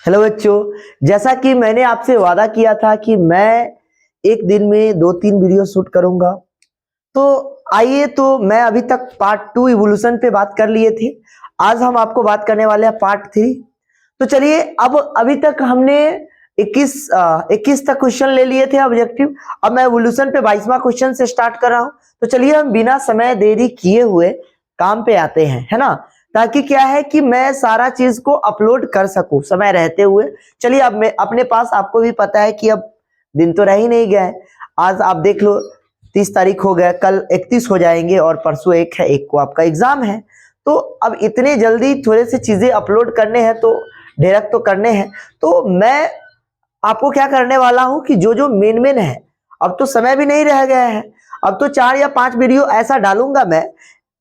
Hello बच्चों, जैसा कि मैंने आपसे वादा किया था कि मैं एक दिन में 2-3 वीडियो शूट करूंगा, तो आइए, तो मैं अभी तक पार्ट 2 इवोल्यूशन पे बात कर लिए थे। आज हम आपको बात करने वाले हैं पार्ट 3। तो चलिए, अब अभी तक हमने 21 तक क्वेश्चन ले लिए थे ऑब्जेक्टिव। अब मैं इवोल्यूशन पे 22वां क्वेश्चन से स्टार्ट कर रहा हूं। तो चलिए, हम बिना समय देरी किए हुए काम पे आते हैं, है ना, ताकि क्या है कि मैं सारा चीज को अपलोड कर सकूं समय रहते हुए। चलिए, अब मैं अपने पास, आपको भी पता है कि अब दिन तो रह ही नहीं गया है। आज आप देख लो, 30 तारीख हो गया, कल 31 हो जाएंगे और परसों 1 है, 1 को आपका एग्जाम है। तो अब इतने जल्दी थोड़े से चीजें अपलोड करने हैं, तो डायरेक्ट तो करने हैं। तो मैं आपको क्या करने वाला हूं कि जो जो मेन है, अब तो समय भी नहीं रह गया है, अब तो 4 या 5 वीडियो ऐसा डालूंगा मैं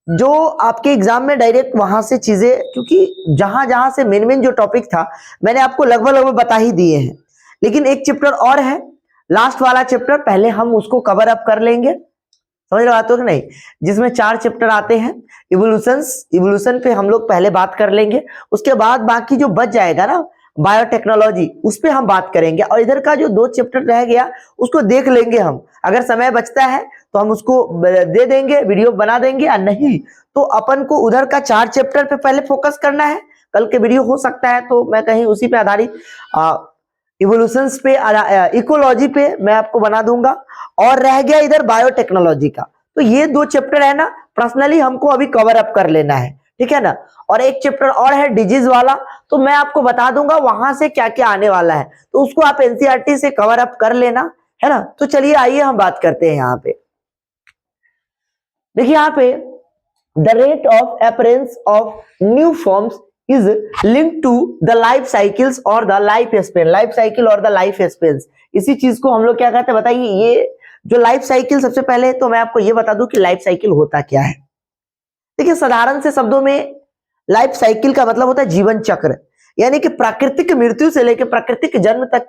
जो आपके एग्जाम में डायरेक्ट वहां से चीजें, क्योंकि जहां जहां से मेन जो टॉपिक था मैंने आपको लगभग बता ही दिए हैं। लेकिन एक चैप्टर और है, लास्ट वाला चैप्टर, पहले हम उसको कवर अप कर लेंगे। समझ रहे बात हो कि नहीं? जिसमें 4 चैप्टर आते हैं। इवोल्यूशन पे हम लोग पहले बात कर लेंगे, उसके बाद बाकी जो बच जाएगा ना, बायोटेक्नोलॉजी, उस पे हम बात करेंगे। और इधर का जो 2 चैप्टर रह गया उसको देख लेंगे हम। अगर समय बचता है तो हम उसको दे देंगे, वीडियो बना देंगे, या नहीं तो अपन को उधर का 4 चैप्टर पे पहले फोकस करना है। कल के वीडियो हो सकता है तो मैं कहीं उसी पे आधारित इवोल्यूशंस पे, इकोलॉजी पे मैं आपको बना दूंगा। और रह गया इधर बायोटेक्नोलॉजी का। तो ये 2 चैप्टर है ना, पर्सनली हमको अभी कवर अप कर लेना है, ठीक है ना। और एक चैप्टर और है डिजीज वाला, तो मैं आपको बता दूंगा वहां से क्या क्या आने वाला है, तो उसको आप एनसीईआरटी से कवर अप कर लेना, है ना। तो चलिए, आइए हम बात करते हैं। यहाँ पे देखिए, यहाँ पे the rate of appearance of new forms is link to the life cycles और the life span. Life cycle और द लाइफ स्पेन्स, इसी चीज को हम लोग क्या कहते हैं बताइए। ये जो लाइफ साइकिल, सबसे पहले तो मैं आपको ये बता दूं कि लाइफ साइकिल होता क्या है। देखिए, साधारण से शब्दों में लाइफ साइकिल का मतलब होता है जीवन चक्र, यानी कि प्राकृतिक मृत्यु से लेकर प्राकृतिक जन्म तक,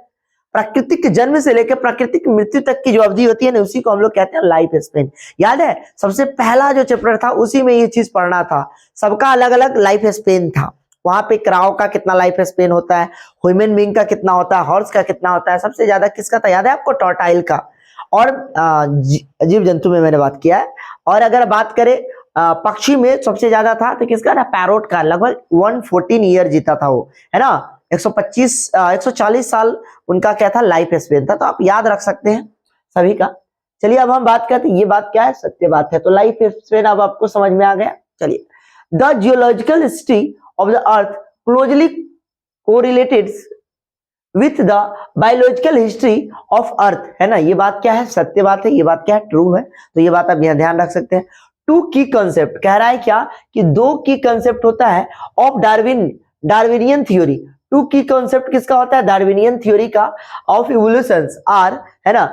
प्राकृतिक जन्म से लेकर प्राकृतिक मृत्यु तक की जो अवधि होती है ना, उसी को हम लोग कहते हैं लाइफ स्पेन। याद है, सबसे पहला जो चैप्टर था उसी में ये चीज पढ़ना था। सबका अलग अलग लाइफ स्पेन था। वहां पे क्राउ का कितना लाइफ स्पेन होता है, ह्यूमन बीइंग का कितना होता है, हॉर्स का कितना होता है, सबसे ज्यादा किसका था याद है आपको? टॉर्टाइल का। और जीव जंतु में मैंने बात किया है। और अगर बात करें पक्षी में, सबसे ज्यादा था तो किसका ना? पैरोट का। लगभग 114 ईयर जीता था वो, है ना। 140 साल उनका क्या था? लाइफ स्पेन था। तो आप याद रख सकते हैं सभी का। चलिए, अब हम बात करते हैं, ये बात क्या है? सत्य बात है। तो लाइफ स्पेन अब आपको समझ में आ गया। चलिए, the geological history of the earth closely correlated with the biological history of earth, है ना। ये बात क्या है? सत्य बात है। ये बात क्या है? ट्रू है। तो ये बात आप यहाँ ध्यान रख सकते हैं। 2 की कंसेप्ट कह रहा है क्या कि 2 की कंसेप्ट होता है ऑफ डार्विनियन थ्योरी। 2 की कंसेप्ट किसका होता है? डार्विनियन थ्योरी का। ऑफ इवोल्यूशंस आर, है ना,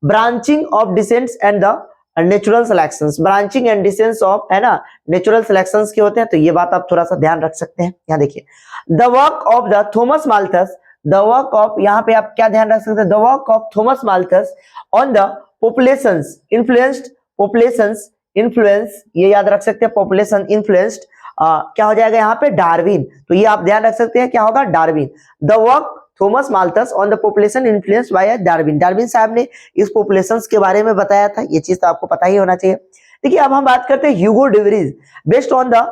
branching of descents and the natural selections. Branching and descents of, है ना, नेचुरल सिलेक्शंस के होते हैं। तो ये बात आप थोड़ा सा ध्यान रख सकते हैं। यहाँ देखिए, the work of the Thomas Malthus, the work of, यहाँ पे आप क्या ध्यान रख सकते हैं? The work of Thomas Malthus on the populations influenced, populations influence, ये याद रख सकते हैं, पॉपुलेशन इन्फ्लुएंस्ड क्या हो जाएगा यहाँ पे? डार्विन। तो ये आप ध्यान रख सकते हैं, क्या होगा? Darwin. The work Thomas Malthus on the population influenced by Darwin. Darwin साहब ने इस पॉपुलेशंस के बारे में बताया था। ये चीज तो आपको पता ही होना चाहिए। देखिए, अब हम बात करते हैं Hugo de Vries, based on the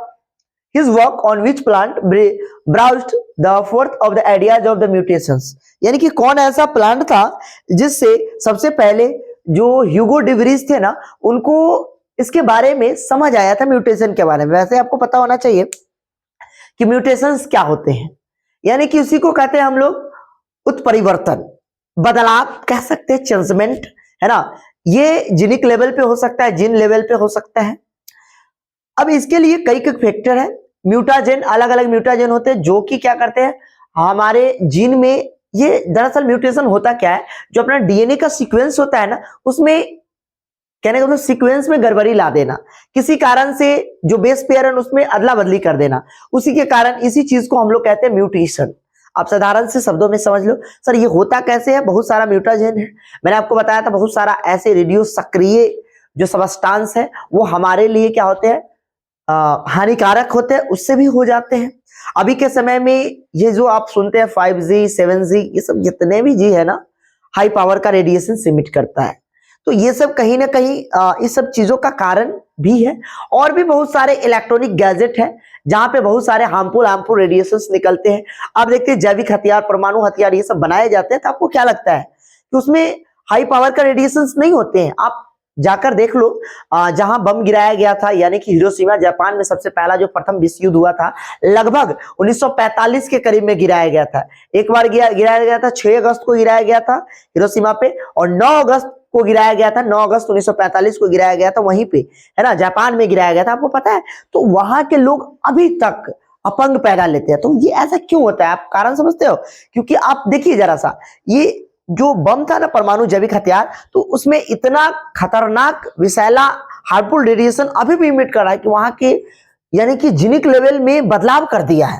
his work on which plant browsed the forth of the ideas of the mutations। यानी कि कौन ऐसा प्लांट था जिससे सबसे पहले जो ह्यूगो डिवरीज थे ना, उनको इसके बारे में समझ आया था, म्यूटेशन के बारे में। वैसे आपको पता होना चाहिए कि म्यूटेशंस क्या होते हैं, यानी कि उसी को कहते हैं हम लोग उत्परिवर्तन, बदलाव कह सकते हैं, चेंजमेंट, है ना। ये जीनिक लेवल पे हो सकता है, जीन लेवल पे हो सकता है। अब इसके लिए कई फैक्टर है। म्यूटाजेन, अलग अलग म्यूटाजेन होते हैं जो कि क्या करते हैं हमारे जीन में। ये दरअसल म्यूटेशन होता क्या है? जो अपना डीएनए का सीक्वेंस होता है ना, उसमें कहने का मतलब सीक्वेंस में गड़बड़ी ला देना, किसी कारण से जो बेस पेयर है उसमें अदला बदली कर देना, उसी के कारण, इसी चीज को हम लोग कहते हैं म्यूटेशन। आप साधारण से शब्दों में समझ लो। सर ये होता कैसे है? बहुत सारा म्यूटाजेन है, मैंने आपको बताया था, बहुत सारा ऐसे रेडियो सक्रिय जो सबस्टांस है वो हमारे लिए क्या होते हैं? हानिकारक होते हैं उससे भी हो जाते हैं। अभी के समय में ये जो आप सुनते हैं 5G 7G ये सब जितने भी जी है ना, हाई पावर का रेडिएशन सिमिट करता है। तो ये सब कहीं ना कहीं इस सब चीजों का कारण भी है। और भी बहुत सारे इलेक्ट्रॉनिक गैजेट हैं जहां पे बहुत सारे हार्मफुल रेडिएशंस निकलते हैं। आप देखते हैं जैविक हथियार, परमाणु हथियार ये सब बनाए जाते हैं, तो आपको क्या लगता है कि उसमें हाई पावर का रेडिएशंस नहीं होते हैं? आप जाकर देख लो, जहां बम गिराया गया था, यानी कि हिरोशिमा जापान में सबसे पहला जो प्रथम विश्व युद्ध हुआ था, लगभग 1945 के करीब में गिराया गया था। एक बार गिराया गया था 6 अगस्त को गिराया गया था हिरोशिमा पे, और 9 अगस्त को गिराया गया था, 9 अगस्त 1945 को गिराया गया था वहीं पे, है ना, जापान में गिराया गया था, आपको पता है। तो वहां के लोग अभी तक अपंग पैदा लेते हैं। तो ये ऐसा क्यों होता है, आप कारण समझते हो? क्योंकि आप देखिए जरा सा, ये जो बम था ना, परमाणु जैविक हथियार, तो उसमें इतना खतरनाक विषैला हार्मफुल रेडिएशन अभी भी इमिट कर रहा है कि वहां के यानी कि जीनिक लेवल में बदलाव कर दिया है।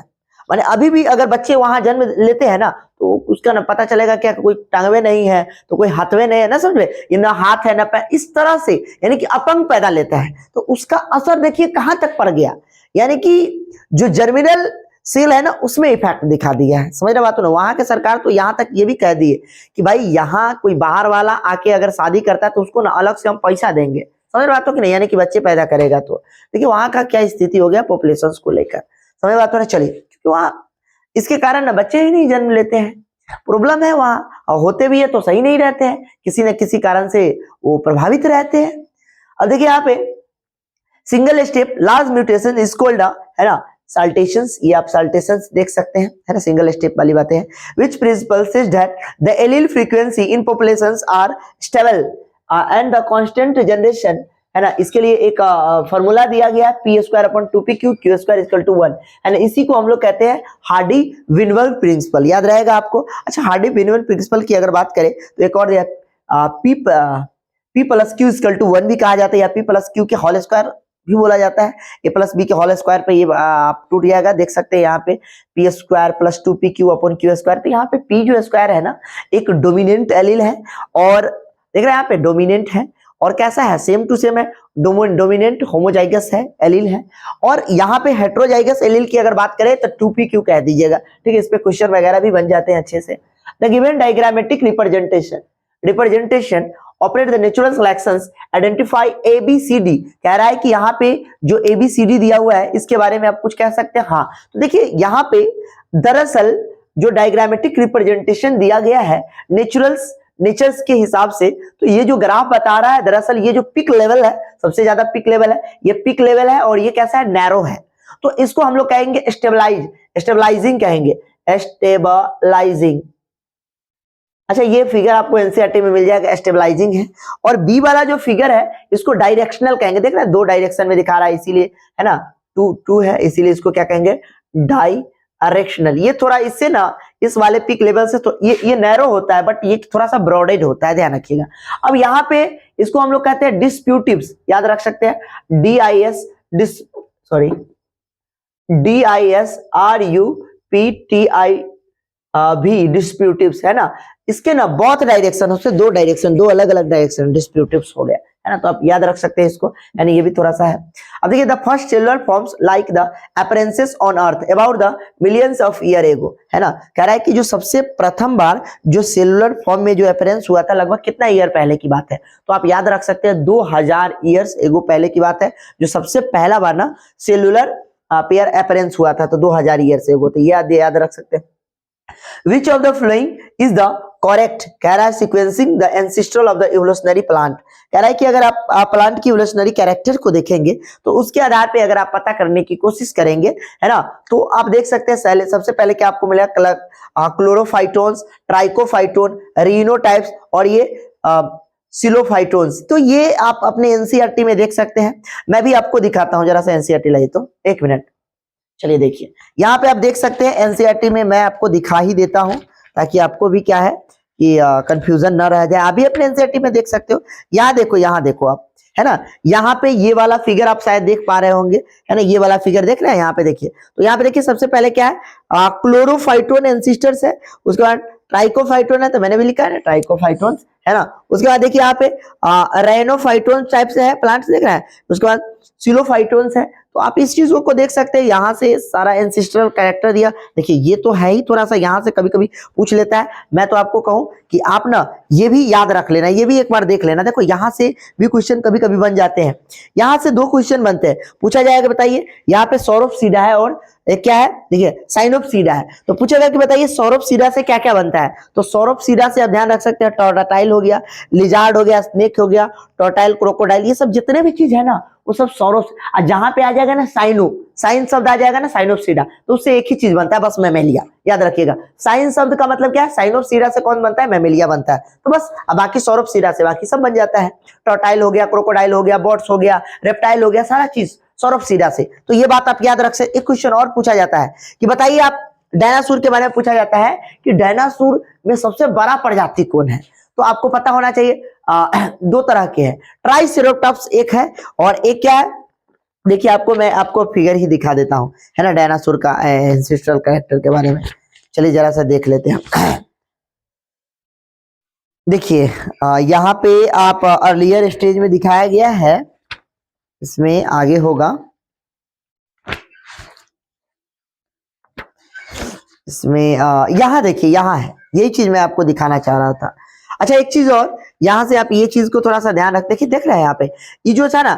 माने अभी भी अगर बच्चे वहां जन्म लेते हैं ना, तो उसका ना पता चलेगा क्या कोई टांगवे नहीं है, तो कोई हाथवे नहीं है ना, समझ में, ये ना हाथ है ना पैर, इस तरह से यानी कि अपंग पैदा लेता है। तो उसका असर देखिए कहां तक पड़ गया, यानी कि जो जर्मिनल सेल है ना उसमें इफेक्ट दिखा दिया है। समझ रहे बात ना? वहां के सरकार तो यहां तक ये भी कह दिए कि भाई यहाँ कोई बाहर वाला आके अगर शादी करता है तो उसको ना अलग से हम पैसा देंगे। समझ बात हो कि नहीं? यानी कि बच्चे पैदा करेगा तो देखिए वहां का क्या स्थिति हो गया पॉपुलेशन को लेकर। समझ बात हो ना? चलिए, क्योंकि वहां इसके कारण ना बच्चे ही नहीं जन्म लेते हैं, प्रॉब्लम है वहां, और होते भी है तो सही नहीं रहते हैं, किसी न किसी कारण से वो प्रभावित रहते हैं। अब देखिए यहाँ पे single step large mutation is called, है ना, साल्टेशंस, ये आप साल्टेशंस देख सकते हैं, है ना, सिंगल स्टेप वाली बातें हैं। Which principles is that the allele frequency in populations are stable and the constant generation, है ना, इसके लिए एक फॉर्मूला दिया गया है P²/2PQ, Q²=1, है ना, इसी को हम लोग कहते हैं हार्डी विनबर्ग प्रिंसिपल, याद रहेगा आपको। अच्छा, हार्डी विनबर्ग प्रिंसिपल की अगर बात करें तो एक और दिया P+Q=1 भी कहा जाता है, या P+Q के होल स्क्वायर भी बोला जाता है। A+B के होल स्क्वायर पे ये आप टूट जाएगा, देख सकते हैं यहाँ पे P² + 2PQ/Q²। तो यहाँ पे P जो स्क्वायर है ना, एक डोमिनेंट एलील है, और देख रहे हैं यहाँ पे डोमिनेंट है, और कैसा है, सेम टू सेम है, डोमिनेंट होमोजाइगस है, एलील है। और यहाँ पे हेट्रोजाइगस एलील की अगर बात करें तो 2PQ कह दीजिएगा, ठीक है, इस पे क्वेश्चन वगैरह भी बन जाते हैं अच्छे से। The given diagrammatic representation operate the natural selections identify ABCD, कह रहा है कि यहाँ पे जो ABCD दिया हुआ है इसके बारे में आप कुछ कह सकते हैं। हाँ, तो देखिए यहाँ पे दरअसल जो डायग्रामेटिक रिप्रेजेंटेशन दिया गया है नेचर्स के हिसाब से, तो ये जो ग्राफ बता रहा है दरअसल ये जो पिक लेवल है, सबसे ज्यादा पिक लेवल है, ये पिक लेवल है, और ये कैसा है, नैरो है। तो इसको हम लोग कहेंगे स्टेबलाइजिंग कहेंगे, स्टेबलाइजिंग। अच्छा, ये फिगर आपको एनसीईआरटी में मिल जाएगा, स्टेबलाइजिंग है। और बी वाला जो फिगर है इसको डायरेक्शनल कहेंगे, देख रहे हैं 2 डायरेक्शन में दिखा रहा है, इसीलिए, है ना, 2 है, इसीलिए इसको क्या कहेंगे, डायरेक्शनल। ये थोड़ा इससे ना इस वाले पिक लेवल से तो ये नैरो होता है, बट ये थोड़ा सा ब्रॉडेड होता है, ध्यान रखिएगा। अब यहाँ पे इसको हम लोग कहते हैं डिस्प्यूटिव्स, याद रख सकते हैं, DISRUPTIV डिस्प्यूटिव्स, है ना। इसके ना बहुत डायरेक्शन, उससे 2 डायरेक्शन, 2 अलग अलग डायरेक्शन डिस्प्यूटिव्स हो गया, है ना। तो आप याद रख सकते हैं इसको, यानी ये भी थोड़ा सा है। अब देखिए, the first cellular forms like the appearances on earth about the millions of year ago, है ना, कह रहा है कि जो सबसे प्रथम बार जो सेलुलर फॉर्म में जो अपीयरेंस हुआ था लगभग कितना ईयर पहले की बात है, तो आप याद रख सकते हैं 2000 ईयर्स एगो पहले की बात है, जो सबसे पहला बार ना सेलुलर पेयर अपीयरेंस हुआ था, तो 2000 ईयर्स एगो, तो याद रख सकते हैं। Which of the following is the correct, कह रहा है sequencing the ancestral of the evolutionary plant, कह रहा है कि अगर आप प्लांट की इवोल्यूशनरी कैरेक्टर को देखेंगे तो उसके आधार पे अगर आप पता करने की कोशिश करेंगे, है ना, तो आप देख सकते हैं सबसे पहले क्या आपको मिलेगा, क्लोरोफाइटोन्स, ट्राइकोफाइटोन, रीनोटाइप्स, और ये सिलोफाइटोन्स। तो ये आप अपने एनसीईआरटी में देख सकते हैं। मैं भी आपको दिखाता हूं, जरा सा एनसीईआरटी लाइए तो, 1 मिनट। चलिए देखिए, यहाँ पे आप देख सकते हैं एनसीईआरटी में, मैं आपको दिखा ही देता हूं ताकि आपको भी क्या है कि कंफ्यूजन ना रह जाए। आप भी अपने एनसीईआरटी में देख सकते हो। यहाँ देखो आप, है ना, यहाँ पे ये वाला फिगर आप शायद देख पा रहे होंगे, है ना, ये वाला फिगर देख रहे हैं। यहाँ पे देखिए, तो यहाँ पे देखिए सबसे पहले क्या है, क्लोरोफाइटोन एंसिस्टर्स है, उसके बाद ट्राइकोफाइटोन है, तो मैंने भी लिखा है ट्राइकोफाइटोन, है ना। उसके बाद देखिए यहाँ पे रेनोफाइटोन टाइप से है प्लांट्स, देख रहे हैं। उसके बाद सिलोफाइटोन्स है, तो आप इस चीजों को देख सकते हैं, यहाँ से सारा एंसेस्ट्रल कैरेक्टर दिया। देखिए ये तो है ही, थोड़ा सा यहाँ से कभी कभी पूछ लेता है। मैं तो आपको कहूँ कि आप ना ये भी याद रख लेना, ये भी एक बार देख लेना। देखो यहाँ से भी क्वेश्चन कभी कभी बन जाते हैं, यहाँ से 2 क्वेश्चन बनते हैं। पूछा जाएगा बताइए यहाँ पे सौरभ सीधा है और एक क्या है, देखिए साइनोप सीधा है। तो पूछेगा कि बताइए सौरभ सीधा से क्या क्या बनता है। तो सौरभ सीधा से आप ध्यान रख सकते हैं, टॉर्टाइल हो गया, लिजार्ड हो गया, स्नेक हो गया, टॉर्टाइल, क्रोकोडाइल, ये सब जितने भी चीज है ना वो सब सौरभ। जहां पे आ जाएगा ना साइनो, साइन शब्द आ जाएगा ना साइनोप्सीडा, तो उससे एक ही चीज बनता है बस, मैमेलिया। याद रखिएगा साइन शब्द का मतलब क्या है, साइनोप्सीडा से कौन बनता है, मैमेलिया बनता है। तो बस अब बाकी सौरभसीडा से बाकी सब बन जाता है। टॉर्टाइल हो गया, क्रोकोडाइल हो गया, बर्ड्स हो गया, रेप्टाइल हो गया, सारा चीज सौरभसीडा से। तो ये बात आप याद रख सकते। एक क्वेश्चन और पूछा जाता है कि बताइए आप डायनासोर के बारे में पूछा जाता है कि डायनासोर में सबसे बड़ा प्रजाति कौन है। तो आपको पता होना चाहिए 2 तरह के हैं, ट्राइसेरोटॉप्स एक है और एक क्या है, देखिए आपको मैं आपको फिगर ही दिखा देता हूं, है ना, डायनासोर का एंसेस्ट्रल कैरेक्टर के बारे में। चलिए जरा सा देख लेते हैं। देखिए यहाँ पे आप अर्लियर स्टेज में दिखाया गया है, इसमें आगे होगा, इसमें यहाँ देखिए, यहाँ है, यही चीज मैं आपको दिखाना चाह रहा था। अच्छा एक चीज और, यहाँ से आप ये चीज को थोड़ा सा ध्यान रख, देखिए देख रहे हैं यहाँ पे ये जो था ना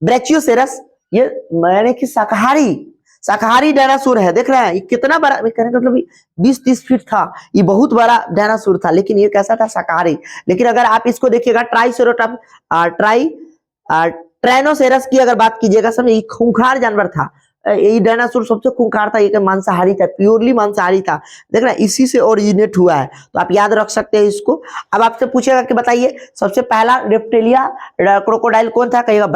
ब्रैचियोसेरस, ये मैंने कि शाकाहारी डायनासोर है। देख रहे हैं ये कितना बड़ा, कहने का मतलब 20-30 फीट था, ये बहुत बड़ा डायनासोर था, लेकिन ये कैसा था, शाकाहारी। लेकिन अगर आप इसको देखिएगा ट्राइसेरोटॉप ट्राइनोसेरस की अगर बात कीजिएगा, समझे ये खूंखार जानवर था, ये डायनासोर सबसे खूंखार था, ये मांसाहारी था, प्योरली मांसाहारी था। देख रहे हैं इसी से ओरिजिनेट हुआ है, तो आप याद रख सकते हैं इसको। अब आपसे पूछेगा कि बताइए सबसे पहला रेप्टिलिया क्रोकोडाइल कौन था, कहिएगा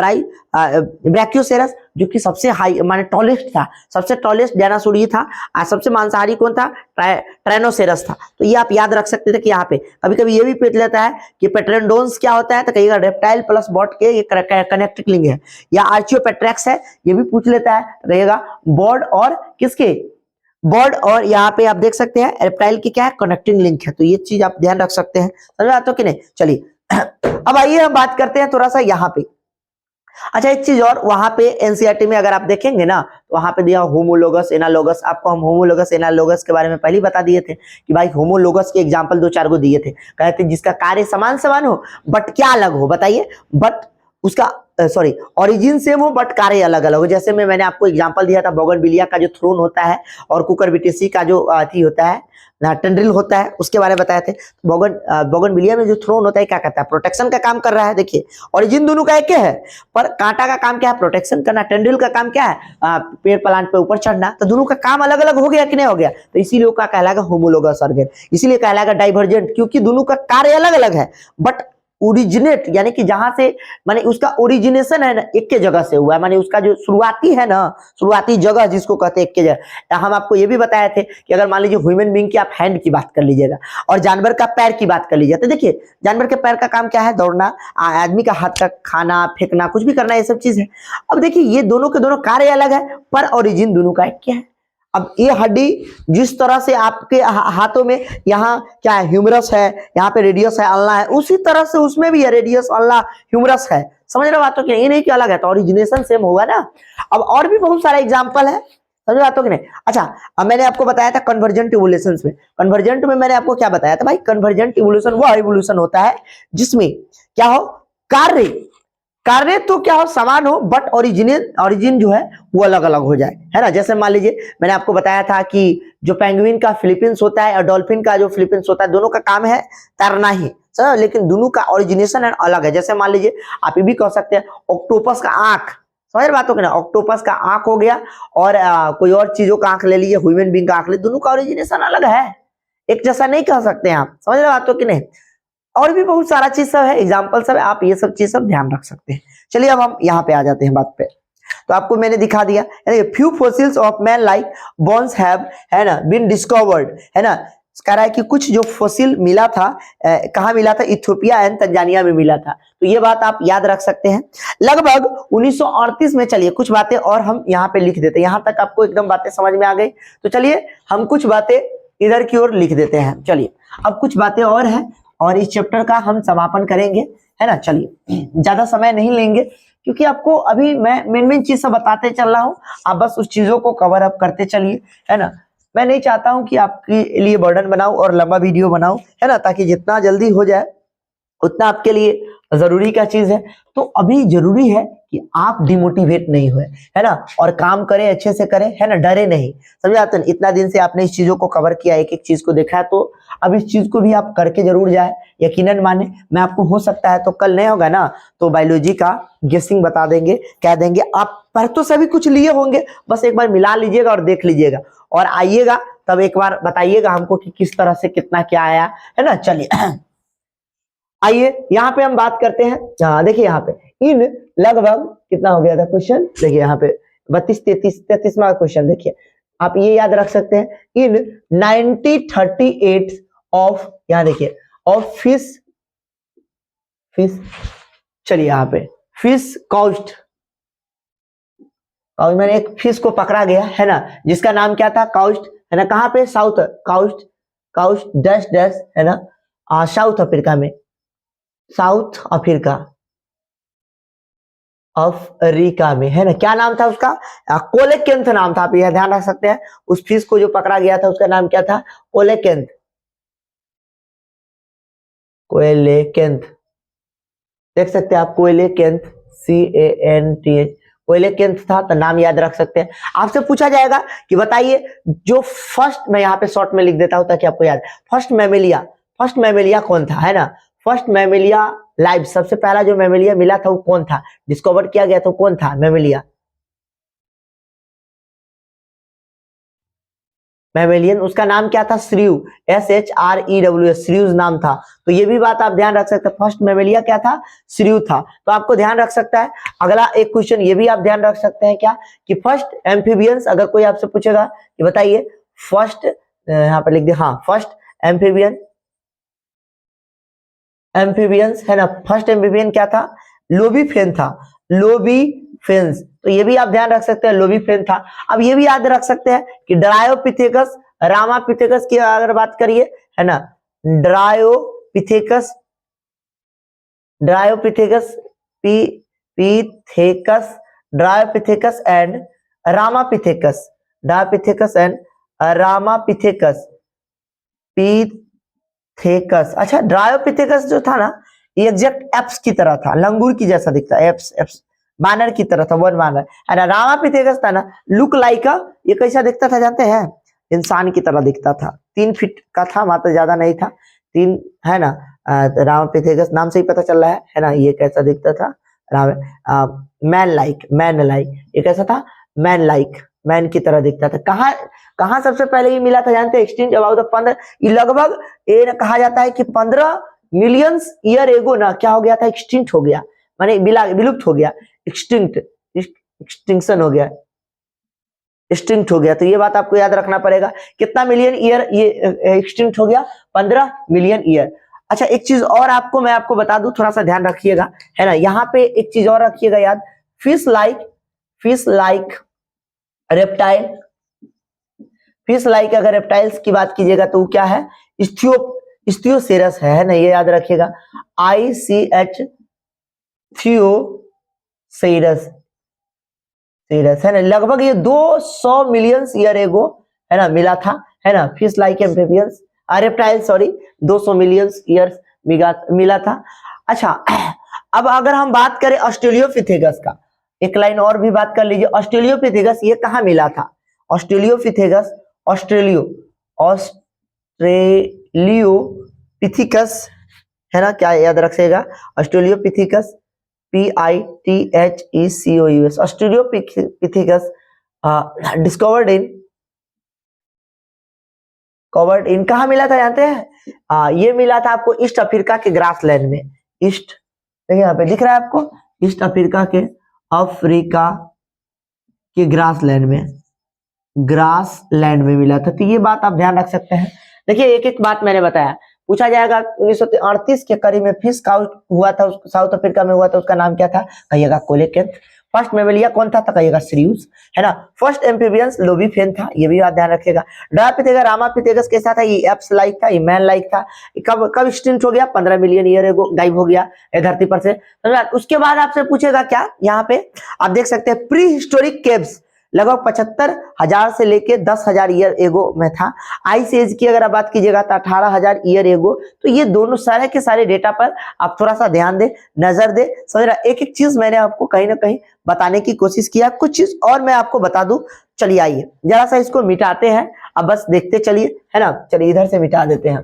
ब्रैकियोसेरस, जो कि सबसे हाई माने टॉलेस्ट था, सबसे टॉलेस्ट डायनासोर ये था। और सबसे मांसाहारी कौन था, ट्राइनोसेरस था। तो ये आप याद रख सकते थे कि यहाँ पे कभी कभी ये भी पूछ लेता है कि पेट्रेंडोन्स क्या होता है, तो कहिएगा रेप्टाइल प्लस बॉट के ये कनेक्टिंग लिंग है, या आर्चियोपेट्रैक्स है, ये भी पूछ लेता है, रहेगा बर्ड और किसके, बर्ड और यहाँ पे आप देख सकते हैं रेप्टाइल की क्या है, कनेक्टिंग लिंक है। तो ये चीज आप ध्यान रख सकते हैं, समझ आता हो कि नहीं। चलिए अब आइए हम बात करते हैं थोड़ा सा यहाँ पे। अच्छा एक चीज और, वहां पे एनसीईआरटी में अगर आप देखेंगे ना, तो वहां पे दिया होमोलोगस एनालोगस। आपको हम होमोलोगस एनालोगस के बारे में पहले ही बता दिए थे कि भाई होमोलोगस के एग्जांपल 2-4 गो दिए थे, कहते जिसका कार्य समान समान हो बट क्या अलग हो, बताइए, बट उसका सॉरी ओरिजिन सेम हो बट कार्य अलग अलग हो। जैसे मैंने आपको एग्जांपल दिया था बोगनविलिया का जो थ्रोन होता है और कुकुरबिटेसी का जो अथी होता है टेंड्रिल होता है, उसके बारे में बताए थे। बोगनविलिया में जो थ्रोन होता है क्या करता है, प्रोटेक्शन का काम कर रहा है। देखिए ओरिजिन दोनों का एक है, पर कांटा का काम क्या है, प्रोटेक्शन करना, टेंड्रिल का काम क्या है, पेड़ प्लांट पे ऊपर चढ़ना। तो दोनों का काम अलग अलग हो गया कि नहीं हो गया, तो इसीलिए का कहलाएगा होमोलोगस ऑर्गेन, इसीलिए कहलाएगा डाइवर्जेंट, क्योंकि दोनों का कार्य अलग अलग है बट ओरिजिनेट यानी कि जहां से माने उसका ओरिजिनेशन है ना एक के जगह से हुआ है, माने उसका जो शुरुआती है ना, शुरुआती जगह जिसको कहते हैं एक के जगह। हम आपको ये भी बताए थे कि अगर मान लीजिए ह्यूमन बीइंग की आप हैंड की बात कर लीजिएगा और जानवर का पैर की बात कर लीजिए, तो देखिए जानवर के पैर का काम क्या है, दौड़ना, आदमी का हाथ का खाना फेंकना, कुछ भी करना, ये सब चीज है। अब देखिए ये दोनों के दोनों कार्य अलग है पर ओरिजिन दोनों का एक क्या है। अब ये हड्डी जिस तरह से आपके हाथों में यहाँ क्या है, ह्यूमरस है, यहाँ पे रेडियस है, अल्ना है, उसी तरह से उसमें भी है रेडियस, अल्ना, ह्यूमरस है। समझ रहे बातों की, ये नहीं कि अलग है, तो ओरिजिनेशन सेम होगा ना। अब और भी बहुत सारे एग्जांपल है, समझ बातों की नहीं। अच्छा अब मैंने आपको बताया था कन्वर्जेंट इवोल्यूशन में, कन्वर्जेंट में मैंने आपको क्या बताया था भाई, कन्वर्जेंट इवोल्यूशन वो इवोल्यूशन होता है जिसमें क्या हो, कार्य तो क्या हो समान हो बट ओरिजिन जो है वो अलग अलग हो जाए, है ना। जैसे मान लीजिए मैंने आपको बताया था कि जो पेंगुइन का फिलीपींस होता है और डॉल्फिन का जो फिलीपींस होता है, दोनों का काम है तैरना ही, सर, लेकिन दोनों का ओरिजिनेशन अलग है। जैसे मान लीजिए आप ये भी कह सकते हैं ऑक्टोपस का आंख, समझ बातों के ना, ऑक्टोपस का आंख हो गया और कोई और चीजों का आंख ले लीजिए, ह्यूमन बीइंग का आंख ले, दोनों का ओरिजिनेशन अलग है, एक जैसा नहीं कह सकते हैं आप, समझ रहे बातों की नहीं। और भी बहुत सारा चीज सब है, एग्जाम्पल सब है, आप ये सब चीज सब ध्यान रख सकते हैं। चलिए अब हम यहाँ पे आ जाते हैं बात पे। तो आपको मैंने दिखा दिया, few fossils of man like bones have, है ना, बीन डिस्कवर्ड, है ना। कह रहा है कि कुछ जो फॉसिल मिला था, कहाँ मिला था, इथियोपिया एंड तंजानिया में मिला था। तो ये बात आप याद रख सकते हैं। लगभग 1938 में, चलिए कुछ बातें और हम यहाँ पे लिख देते हैं, यहाँ तक आपको एकदम बातें समझ में आ गई, तो चलिए हम कुछ बातें इधर की ओर लिख देते हैं। चलिए अब कुछ बातें और हैं और इस चैप्टर का हम समापन करेंगे, है ना। चलिए ज्यादा समय नहीं लेंगे, क्योंकि आपको अभी मैं मेन चीज सब बताते चल रहा हूँ, आप बस उस चीजों को कवर अप करते चलिए, है ना। मैं नहीं चाहता हूँ कि आपके लिए बर्डन बनाऊं और लंबा वीडियो बनाऊं, है ना, ताकि जितना जल्दी हो जाए उतना आपके लिए जरूरी का चीज है। तो अभी जरूरी है कि आप डिमोटिवेट नहीं हुए, है ना, और काम करें, अच्छे से करें, है ना, डरे नहीं। समझा? तो इतना दिन से आपने इस चीजों को कवर किया, एक एक चीज को देखा है, तो अब इस चीज को भी आप करके जरूर जाए, यकीनन माने। मैं आपको हो सकता है तो कल नहीं होगा ना तो बायोलॉजी का गेसिंग बता देंगे, कह देंगे। आप पर तो सभी कुछ लिए होंगे, बस एक बार मिला लीजिएगा और देख लीजिएगा, और आइएगा तब एक बार बताइएगा हमको कि किस तरह से कितना क्या आया, है ना। चलिए आइए यहाँ पे हम बात करते हैं। हाँ देखिए यहाँ पे इन लगभग कितना हो गया था क्वेश्चन, देखिए यहाँ पे 32 33वां क्वेश्चन। देखिए आप ये याद रख सकते हैं, इन 1938 ऑफ, यहाँ देखिए, ऑफ फिश फिश चलिए यहाँ पे फिश कॉस्ट, और मैंने एक फिश को पकड़ा गया, है ना, जिसका नाम क्या था, काउस्ट, है ना। कहाँ पे, साउथ, काउस्ट, काउस्ट डैश डैश, है ना, साउथ अफ्रीका में, साउथ अफ्रीका, अफ्रीका में, है ना। क्या नाम था उसका, कोलेकेंथ नाम था। आप यह ध्यान रख सकते हैं, उस फिश को जो पकड़ा गया था उसका नाम क्या था, कोलेकेंथ, कोलेकेंथ, देख सकते हैं आप, कोलेकेंथ, CANTH, कोलेकेंथ था, तो नाम याद रख सकते हैं। आपसे पूछा जाएगा कि बताइए जो फर्स्ट, मैं यहाँ पे शॉर्ट में लिख देता हूं ताकि आपको याद, फर्स्ट मैमेलिया कौन था, है ना। फर्स्ट मैमेलिया लाइव, सबसे पहला जो मैमेलिया मिला था वो कौन था, डिस्कवर किया गया था, कौन था मैमेलिया, मैमेलियन, उसका नाम क्या था, श्रीव, SHREW, श्रीव नाम था। तो ये भी बात आप ध्यान रख सकते हैं, फर्स्ट मैमेलिया क्या था, श्रीव था। तो आपको ध्यान रख सकता है। अगला एक क्वेश्चन ये भी आप ध्यान रख सकते हैं, क्या कि फर्स्ट एम्फीबियंस, अगर कोई आपसे पूछेगा कि बताइए फर्स्ट, यहाँ पर लिख दिया, हाँ, फर्स्ट एम्फीबियंस, है ना, फर्स्ट एम्फीबियन क्या था, लोबीफेन था, लोबीफेंस। तो ये भी आप ध्यान रख सकते हैं, लोबीफेन था। अब ये भी याद रख सकते हैं कि ड्रायोपिथेकस, रामापिथेकस की अगर बात करिए, है ना, Dryopithecus, Dryopithecus, pithecus, Dryopithecus and Ramapithecus, Dryopithecus and Ramapithecus, pithecus. अच्छा, ड्रायोपिथेकस जो था ना, ये एग्जैक्ट एप्स की तरह था, लंगूर की जैसा दिखता है, एप्स एप्स बानर की तरह था, वन बानर, है ना। रामापिथेकस था ना, लुक लाइक, ये कैसा दिखता था जानते हैं, इंसान की तरह दिखता था, 3 फीट का था, मात्र ज्यादा नहीं था, 3, है ना। रामापिथेकस नाम से ही पता चल रहा है ना, ये कैसा दिखता था, मैन लाइक, ये कैसा था, मैन लाइक, मैन की तरह दिखता था। कहाँ सबसे पहले ये मिला था जानते हैं, एक्सटिंक्ट अबाउट द 15, ये लगभग ये कहा जाता है कि 15 मिलियन ईयर एगो ना क्या हो गया था, एक्सटिंक्ट हो गया, माने विलुप्त हो गया, एक्सटिंक्शन हो गया, एक्सटिंक्ट हो गया। तो ये बात आपको याद रखना पड़ेगा, कितना मिलियन ईयर ये एक्सटिंक्ट हो गया, 15 मिलियन ईयर। अच्छा, एक चीज और आपको मैं आपको बता दूं, थोड़ा सा ध्यान रखिएगा, है ना, यहाँ पे एक चीज और रखिएगा याद, fish like reptile, fish like अगर रेप्टाइल्स की बात कीजिएगा तो वो क्या है, इस्थियोसेरस है ना, ये याद रखिएगा, ICH थियोसेरस, है ना। लगभग ये 200 मिलियन ईयर एगो, है ना, मिला था, है ना, fish like amphibians, reptile, sorry, 200 million years मिला था। अच्छा, अब अगर हम बात करें ऑस्ट्रेलियोपिथेकस का, एक लाइन और भी बात कर लीजिए, ऑस्ट्रेलियोपिथेकस ये कहाँ मिला था, ऑस्ट्रेलियोपिथेकस, ऑस्ट्रेलियोपिथिकस, है ना, क्या याद रखिएगा, ऑस्ट्रेलियोपिथिकस, PITHECOUS, ऑस्ट्रेलियोपिथिकस डिस्कवर्ड इन कहा मिला था जानते हैं, ये मिला था आपको ईस्ट अफ्रीका के ग्रासलैंड में, ईस्ट, देखिए यहाँ पे दिख रहा है आपको, ईस्ट अफ्रीका के ग्रासलैंड में मिला था। तो ये बात आप ध्यान रख सकते हैं। देखिए एक एक बात मैंने बताया, पूछा जाएगा 1938 के करीब में फिश काउट हुआ था, साउथ अफ्रीका में हुआ था, उसका नाम क्या था, कहिएगा कोलेकेंथ। फर्स्ट मेमेलिया कौन था, कहिएगा श्रियूस, है ना। फर्स्ट एम्फीबियंस लोबीफेन था, ये भी बात ध्यान रखिएगा। डायपिथेगस रामापिथेगस कैसा था, ये एप्स लाइक था, ये मैन लाइक था। कब कब एक्सटिंक्ट हो गया, 15 मिलियन ईयर एगो गायब हो गया धरती पर से। उसके बाद आपसे पूछेगा क्या, यहाँ पे आप देख सकते हैं प्री हिस्टोरिक केव्स लगभग 75,000 से लेके 10,000 ईयर एगो में था। आइस एज की अगर आप बात कीजिएगा तो 18,000 ईयर एगो। तो ये दोनों सारे के सारे डेटा पर आप थोड़ा सा ध्यान दे, नजर दे, समझ रहा। एक एक चीज मैंने आपको कहीं ना कहीं बताने की कोशिश किया, कुछ चीज और मैं आपको बता दूं। चलिए आइए जरा सा इसको मिटाते हैं, अब बस देखते चलिए, है ना। चलिए इधर से मिटा देते हैं,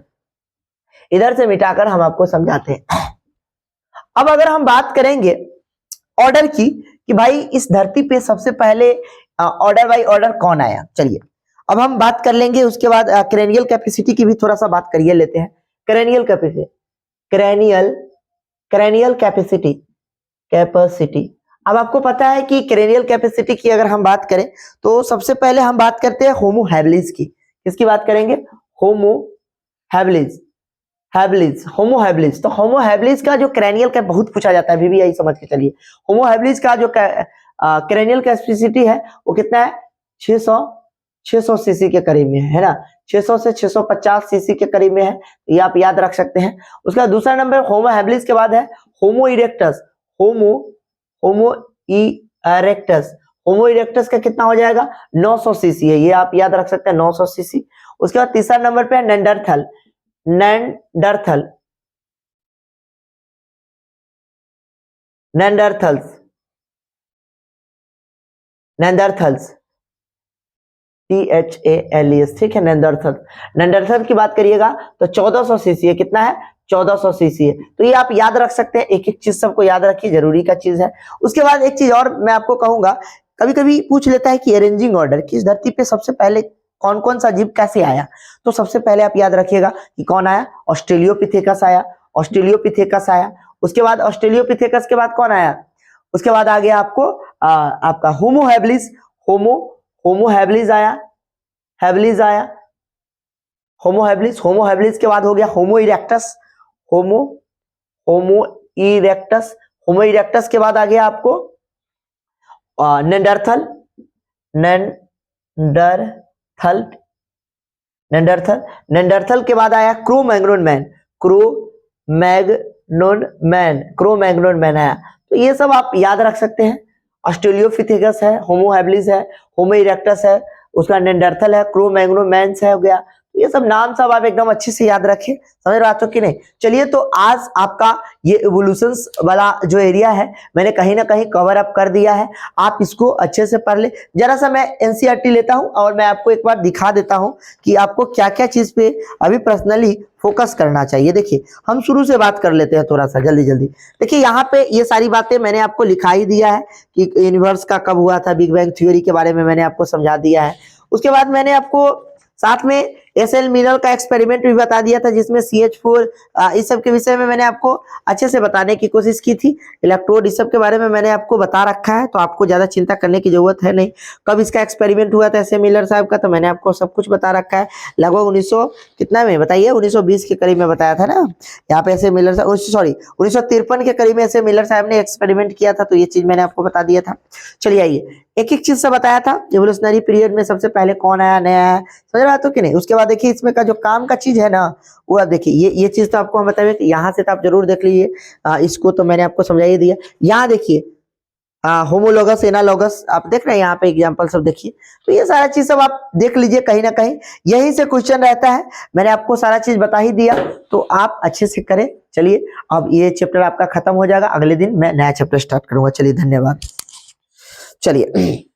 इधर से मिटाकर हम आपको समझाते हैं। अब अगर हम बात करेंगे ऑर्डर की कि भाई इस धरती पे सबसे पहले ऑर्डर बाय ऑर्डर कौन आया, चलिए अब हम बात कर लेंगे। उसके बाद क्रेनियल कैपेसिटी की भी थोड़ा सा बात करिए लेते हैं। Cranial capacity, cranial capacity. अब आपको पता है कि क्रेनियल कैपेसिटी की अगर हम बात करें तो सबसे पहले हम बात करते हैं होमो हैबिलिस की। किसकी बात करेंगे, होमो हैबिलिस, होमो हैबिलिस। तो होमो हैबिलिस का जो क्रेनियल का बहुत पूछा जाता है, अभी भी यही समझ के चलिए। होमो हैबिलिस का जो क्रेनियल कैपेसिटी है वो कितना है, 600 सीसी के करीब में है ना, 600 से 650 सीसी के करीब में है, ये आप याद रख सकते हैं। उसका दूसरा नंबर होमो हैबिलिस के बाद है होमो इरेक्टस, होमो इरेक्टस का कितना हो जाएगा, 900 सीसी है, ये आप याद रख सकते हैं, 900 सीसी। उसके बाद तीसरा नंबर पे है नेंडरथल्स, THALES, ठीक है, नेंडरथल की बात करिएगा तो 1400 सीसी है, कितना है, 1400 सीसी है। तो ये आप याद रख सकते हैं, एक एक चीज सबको याद रखिए, जरूरी का चीज है। उसके बाद एक चीज और मैं आपको कहूंगा, कभी कभी पूछ लेता है कि अरेंजिंग ऑर्डर कि इस धरती पे सबसे पहले कौन कौन सा जीव कैसे आया। तो सबसे पहले आप याद रखिएगा कि कौन आया, ऑस्ट्रेलियोपिथेकस आया, उसके बाद ऑस्ट्रेलियोपिथेकस के बाद कौन आया, उसके बाद आ गया आपको आपका होमो हैबिलिस, होमो हैबिलिस आया, होमो हैबिलिस के बाद हो गया होमो इरेक्टस, होमो इरेक्टस के बाद आ गया आपको नेंडरथल के बाद आया क्रो-मैग्नोन मैन आया। तो ये सब आप याद रख सकते हैं। ऑस्ट्रेलियोपिथेकस है, होमो हैबिलिस है, होमो इरेक्टस है, उसका नेंडरथल है, क्रो-मैग्नोन मैन्स है हो गया। ये सब नाम सब आप एकदम अच्छे से याद रखें, समझ रहे हो कि नहीं। चलिए तो आज आपका ये इवोल्यूशंस वाला जो एरिया है मैंने कहीं ना कहीं कवर अप कर दिया है, आप इसको अच्छे से पढ़ ले। जरा सा मैं एनसीईआरटी लेता हूं और मैं आपको एक बार दिखा देता हूं कि आपको क्या क्या चीज पे अभी पर्सनली फोकस करना चाहिए। देखिए हम शुरू से बात कर लेते हैं थोड़ा सा जल्दी। देखिए यहाँ पे ये सारी बातें मैंने आपको लिखा ही दिया है कि यूनिवर्स का कब हुआ था, बिग बैंग थ्योरी के बारे में मैंने आपको समझा दिया है। उसके बाद मैंने आपको साथ में एसएल मिनरल का एक्सपेरिमेंट भी बता दिया था, जिसमें CH4 इस सब के विषय में मैंने आपको अच्छे से बताने की कोशिश की थी। इलेक्ट्रोड इस सब के बारे में मैंने आपको बता रखा है, तो आपको ज्यादा चिंता करने की जरूरत है नहीं। कब इसका एक्सपेरिमेंट हुआ था एसएल मिनरल साहब का, तो मैंने आपको सब कुछ बता रखा है। लगभग 1900 कितना में बताइए, 1920 के करीब में बताया था ना। यहाँ पे एसएल मिनरल साहब 1953 के करीब में एसएल मिनरल साहब ने एक्सपेरिमेंट किया था, तो ये चीज मैंने आपको बता दिया था। चलिए आइए एक एक चीज से बताया था। एवोल्यूशनरी पीरियड में सबसे पहले कौन आया, नया आया, समझ रहा तो कि नहीं। उसके बाद देखिए इसमें का जो काम का चीज है ना, वो आप देखिए, ये चीज तो आपको हम बताए कि यहाँ से तो आप जरूर देख लीजिए, इसको तो मैंने आपको समझा ही दिया। यहाँ देखिए होमोलोगस एनालोगस आप देख रहे हैं, यहाँ पे एग्जांपल सब देखिए। तो ये सारा चीज सब आप देख लीजिए, कहीं ना कहीं यहीं से क्वेश्चन रहता है। मैंने आपको सारा चीज बता ही दिया, तो आप अच्छे से करें। चलिए अब ये चैप्टर आपका खत्म हो जाएगा, अगले दिन मैं नया चैप्टर स्टार्ट करूंगा। चलिए धन्यवाद। चलिए